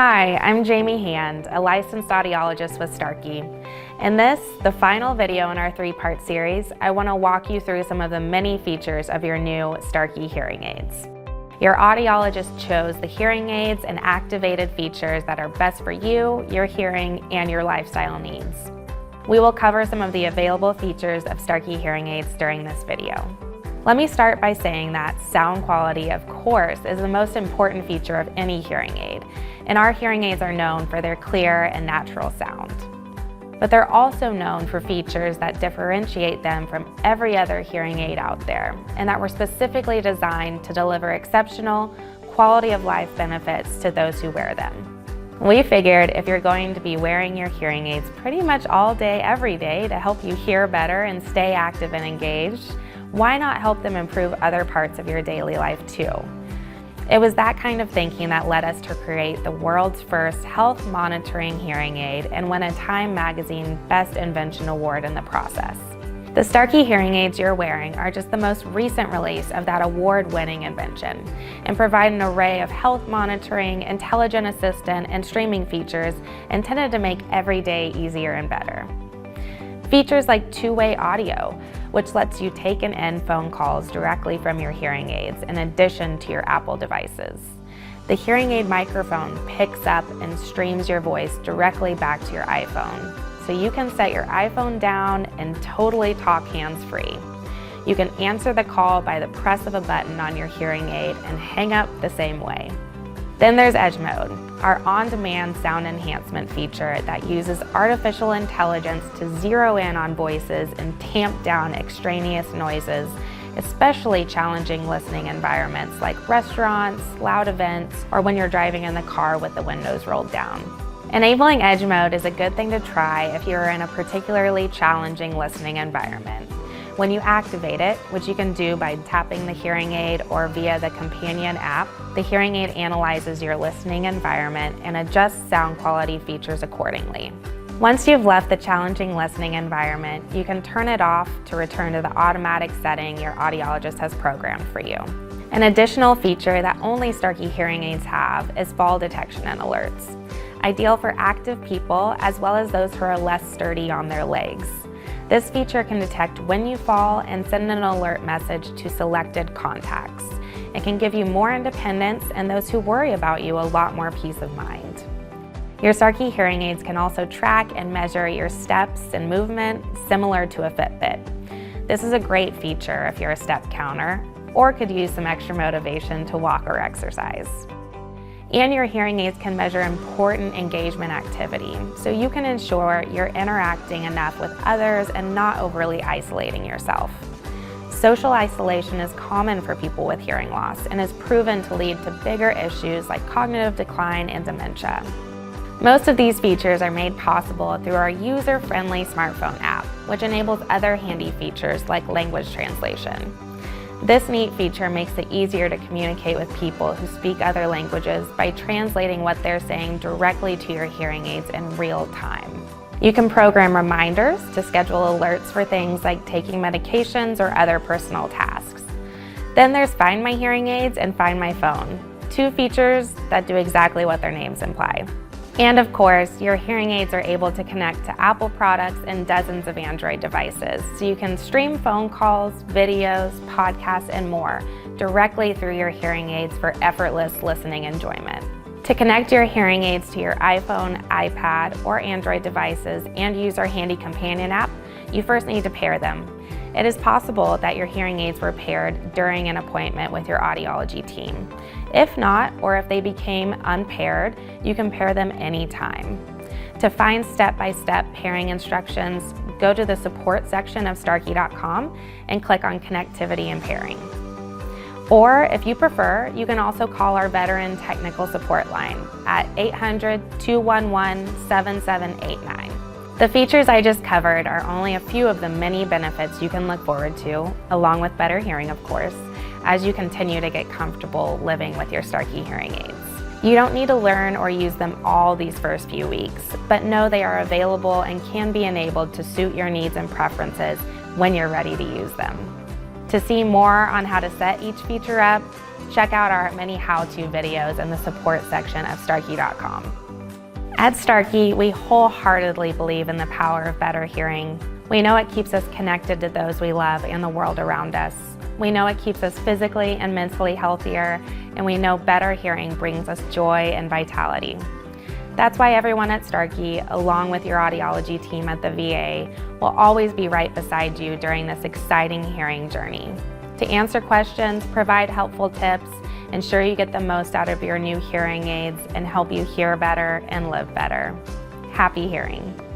Hi, I'm Jamie Hand, a licensed audiologist with Starkey. In this, the final video in our three-part series, I want to walk you through some of the many features of your new Starkey hearing aids. Your audiologist chose the hearing aids and activated features that are best for you, your hearing, and your lifestyle needs. We will cover some of the available features of Starkey hearing aids during this video. Let me start by saying that sound quality, of course, is the most important feature of any hearing aid, and our hearing aids are known for their clear and natural sound. But they're also known for features that differentiate them from every other hearing aid out there, and that were specifically designed to deliver exceptional quality of life benefits to those who wear them. We figured if you're going to be wearing your hearing aids pretty much all day, every day to help you hear better and stay active and engaged, why not help them improve other parts of your daily life too? It was that kind of thinking that led us to create the world's first health monitoring hearing aid and win a Time Magazine Best Invention Award in the process. The Starkey hearing aids you're wearing are just the most recent release of that award-winning invention and provide an array of health monitoring, intelligent assistant, and streaming features intended to make every day easier and better. Features like two-way audio, which lets you take and end phone calls directly from your hearing aids in addition to your Apple devices. The hearing aid microphone picks up and streams your voice directly back to your iPhone, so you can set your iPhone down and totally talk hands-free. You can answer the call by the press of a button on your hearing aid and hang up the same way. Then there's Edge Mode, our on-demand sound enhancement feature that uses artificial intelligence to zero in on voices and tamp down extraneous noises, especially challenging listening environments like restaurants, loud events, or when you're driving in the car with the windows rolled down. Enabling Edge Mode is a good thing to try if you're in a particularly challenging listening environment. When you activate it, which you can do by tapping the hearing aid or via the companion app, the hearing aid analyzes your listening environment and adjusts sound quality features accordingly. Once you've left the challenging listening environment, you can turn it off to return to the automatic setting your audiologist has programmed for you. An additional feature that only Starkey hearing aids have is fall detection and alerts, ideal for active people as well as those who are less sturdy on their legs. This feature can detect when you fall and send an alert message to selected contacts. It can give you more independence and those who worry about you a lot more peace of mind. Your Starkey hearing aids can also track and measure your steps and movement similar to a Fitbit. This is a great feature if you're a step counter or could use some extra motivation to walk or exercise. And your hearing aids can measure important engagement activity, so you can ensure you're interacting enough with others and not overly isolating yourself. Social isolation is common for people with hearing loss and is proven to lead to bigger issues like cognitive decline and dementia. Most of these features are made possible through our user-friendly smartphone app, which enables other handy features like language translation. This neat feature makes it easier to communicate with people who speak other languages by translating what they're saying directly to your hearing aids in real time. You can program reminders to schedule alerts for things like taking medications or other personal tasks. Then there's Find My Hearing Aids and Find My Phone, two features that do exactly what their names imply. And of course, your hearing aids are able to connect to Apple products and dozens of Android devices, so you can stream phone calls, videos, podcasts, and more directly through your hearing aids for effortless listening enjoyment. To connect your hearing aids to your iPhone, iPad, or Android devices and use our handy companion app, you first need to pair them. It is possible that your hearing aids were paired during an appointment with your audiology team. If not, or if they became unpaired, you can pair them anytime. To find step-by-step pairing instructions, go to the support section of Starkey.com and click on Connectivity and Pairing. Or if you prefer, you can also call our veteran technical support line at 800-211-7789. The features I just covered are only a few of the many benefits you can look forward to, along with better hearing, of course, as you continue to get comfortable living with your Starkey hearing aids. You don't need to learn or use them all these first few weeks, but know they are available and can be enabled to suit your needs and preferences when you're ready to use them. To see more on how to set each feature up, check out our many how-to videos in the support section of Starkey.com. At Starkey, we wholeheartedly believe in the power of better hearing. We know it keeps us connected to those we love and the world around us. We know it keeps us physically and mentally healthier, and we know better hearing brings us joy and vitality. That's why everyone at Starkey, along with your audiology team at the VA, will always be right beside you during this exciting hearing journey. To answer questions, provide helpful tips, ensure you get the most out of your new hearing aids, and help you hear better and live better. Happy hearing!